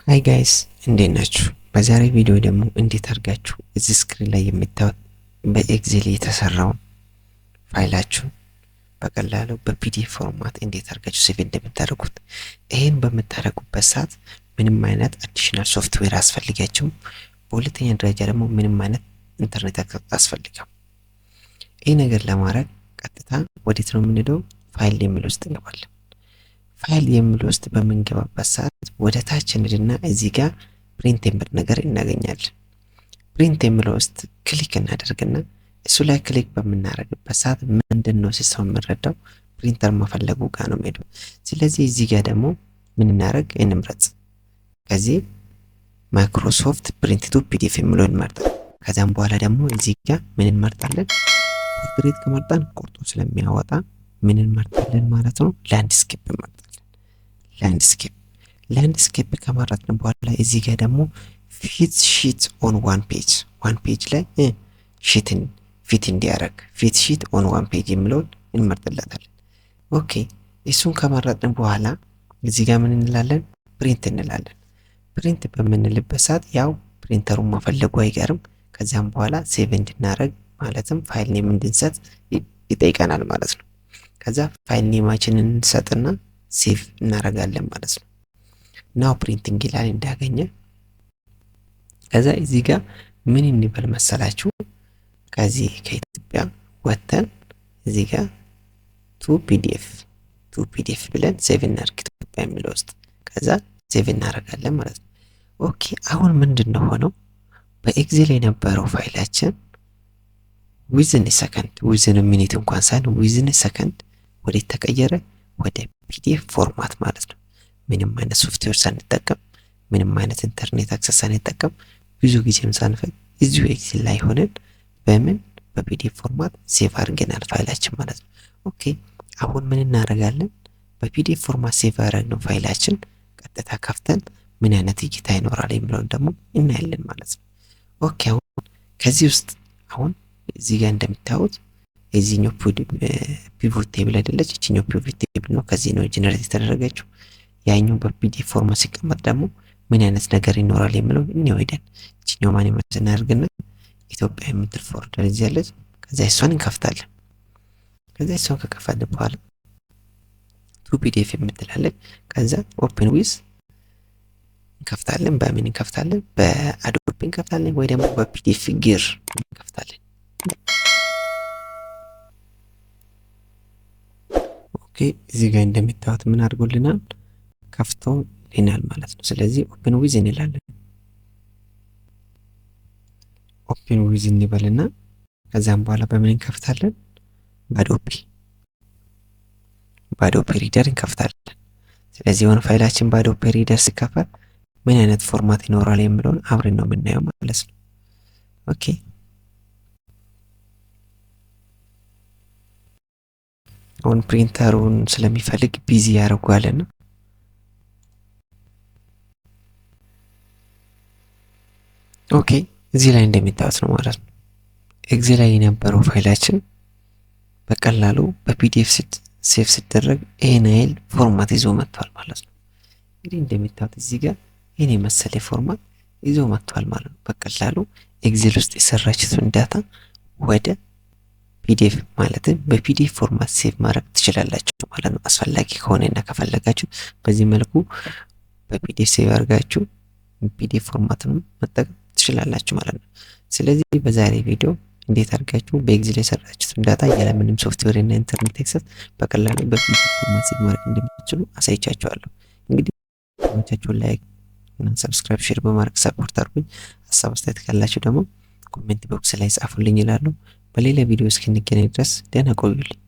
ሃይ ጋይስ እንዴት ናችሁ? በዛሬ ቪዲዮ ደግሞ እንዴት አድርጋችሁ እዚህ ስክሪን ላይ የምታዩት በኤክሴል የተሰራውን ፋይላችሁን በቀላሉ በፒዲኤፍ ፎርማት እንዴት አድርጋችሁ ሴቭ እንደምታደርጉት። ይሄን በምታደርጉበት ሰዓት ምንም አይነት አዲሽናል ሶፍትዌር አያስፈልጋችሁም። በሁለተኛ ደረጃ ደግሞ ምንም አይነት ኢንተርኔት አያስፈልጋም። ይሄ ነገር ለማድረግ ቀጥታ ወዴት ነው የምንሄደው? ፋይል የሚል ውስጥ እንገባለን። ፋይል የሚል ውስጥ በምንገባበት ሰዓት ወደ ታች እንድና እዚህ ጋር ፕሪንት የሚል ነገር እናገኛለን። ፕሪንት የሚል ውስጥ ክሊክ እናደርግና እሱ ላይ ክሊክ በምናደርግበት ሰዓት ምንድነው ሲስተም የምንረዳው ፕሪንተር መፈለጉ ጋር ነው የሚሄደው። ስለዚህ እዚህ ጋር ደግሞ ምን እናደርግ እንምረጥ። ከዚህ ማይክሮሶፍት ፕሪንት ቱ ፒዲኤፍ የሚለውን እንመርጣለን። ከዛም በኋላ ደግሞ እዚህ ጋር ምን እንመርጣለን? ፖርትሬት ከመርጣን ቆርጦ ስለሚያወጣ ምን እንመርጣለን ማለት ነው? ላንድስኬፕ እንመርጣለን። ላንድስኬፕ ከመረጥን በኋላ እዚህ ጋር ደግሞ ፊት ሺት ኦን ዋን ፔጅ ላይ ሺትን ፊት እንዲያደርግ ፊት ሺት ኦን ዋን ፔጅ የሚለውን እንመርጥለታለን። ኦኬ እሱን ከመረጥን በኋላ እዚህ ጋር ምን እንላለን? ፕሪንት እንላለን። ፕሪንት በምንልበት ሰዓት ያው ፕሪንተሩን መፈለጉ አይቀርም። ከዚያም በኋላ ሴቭ እንድናደርግ ማለትም ፋይል ኔም እንድንሰጥ ይጠይቀናል ማለት ነው። ከዛ ፋይል ኔማችንን እንሰጥና ሴቭ እናደርጋለን ማለት ነው። ናው ፕሪንቲንግ ይላል እንዳገኘ። ከዛ እዚህ ጋር ምን እንበል መሰላችሁ? ከዚህ ከኢትዮጵያ ወተን እዚህ ጋር ቱ ፒዲኤፍ ብለን ሴቭ እናድርግ ኢትዮጵያ የሚለው ውስጥ። ከዛ ሴቭ እናደርጋለን ማለት ነው። ኦኬ አሁን ምንድነው ሆነው በኤክሴል የነበረው ፋይላችን ዊዝን ሰከንድ ዊዝን ሚኒት እንኳን ሳይሆን ዊዝን ሰከንድ ወዴት ተቀየረ? ወደ ፒዲኤፍ ፎርማት ማለት ነው። ምንም አይነት ሶፍትዌር ሳንጠቀም ምንም አይነት ኢንተርኔት አክሰስ ሳንጠቀም ብዙ ጊዜም ሳንፈጅ እዚሁ ኤክሴል ላይ ሆነን በምን በፒዲኤፍ ፎርማት ሴቭ አድርገናል ፋይላችን ማለት ነው። ኦኬ አሁን ምን እናደርጋለን? በፒዲኤፍ ፎርማት ሴቭ ያደረግነው ፋይላችን ቀጥታ ከፍተን ምን አይነት እይታ ይኖራል የሚለውን ደግሞ እናያለን ማለት ነው። ኦኬ አሁን ከዚህ ውስጥ አሁን እዚህ ጋር እንደምታዩት የዚህኛው ፒቮት ቴብል አይደለች፣ እቺኛው ፒቮት ቴብል ነው። ከዚህ ነው ጀነሬት የተደረገችው። ያኛው በፒዲኤፍ ፎርማት ሲቀመጥ ደግሞ ምን አይነት ነገር ይኖራል የሚለው እኛው ሄደን እቺኛው ማን ይመስልና አድርገና ኢትዮጵያ የምትል ፎልደር እዚህ ያለች። ከዛ እሷን እንከፍታለን። ከዛ እሷን ከከፈትን በኋላ ቱ ፒዲኤፍ የምትላለች። ከዛ ኦፕን ዊዝ እንከፍታለን። በምን እንከፍታለን? በአዶቤ እንከፍታለን ወይ ደግሞ በፒዲኤፍ ጊር እንከፍታለን። ኦኬ እዚህ ጋር እንደምታዩት ምን አድርጎልናል? ከፍቶ ልናል ማለት ነው። ስለዚህ ኦፕን ዊዝ እንላለን። ኦፕን ዊዝ እንበልና ከዛም በኋላ በምን እንከፍታለን? በአዶቤ ሪደር እንከፍታለን። ስለዚህ የሆነ ፋይላችን በአዶቤ ሪደር ሲከፈት ምን አይነት ፎርማት ይኖራል የሚለውን አብረን ነው የምናየው ማለት ነው። ኦኬ አሁን ፕሪንተሩን ስለሚፈልግ ቢዚ ያደርጓልና ኦኬ እዚህ ላይ እንደሚታወስ ነው ማለት ነው። ኤክሴል ላይ የነበረው ፋይላችን በቀላሉ በፒዲኤፍ ሴቭ ሲደረግ ይሄን አይል ፎርማት ይዞ መጥቷል ማለት ነው። እንግዲህ እንደሚታወስ እዚህ ጋር ይሄን የመሰለ ፎርማት ይዞ መጥቷል ማለት ነው። በቀላሉ ኤክሴል ውስጥ የሰራችሁትን ዳታ ወደ ፒዲኤፍ ማለት በፒዲኤፍ ፎርማት ሴቭ ማድረግ ትችላላችሁ ማለት ነው። አስፈላጊ ከሆነና ከፈለጋችሁ በዚህ መልኩ በፒዲኤፍ ሴቭ አድርጋችሁ ፒዲኤፍ ፎርማትን መጠቀም ትችላላችሁ ማለት ነው። ስለዚህ በዛሬ ቪዲዮ እንዴት አድርጋችሁ በኤክሴል የሰራችሁትን ዳታ ያለምንም ሶፍትዌር እና ኢንተርኔት አክሰስ በቀላሉ በፒዲኤፍ ፎርማት ሴቭ ማድረግ እንደምትችሉ አሳይቻችኋለሁ። እንግዲህ ቻናላችሁን ላይክ እና ሰብስክራይብ ሼር በማድረግ ሰፖርት አድርጉኝ። ሀሳብ አስተያየት ካላችሁ ደግሞ ኮሜንት ቦክስ ላይ ጻፉልኝ ይላሉ። በሌላ ቪዲዮ እስክንገናኝ ድረስ ደህና ቆዩልኝ።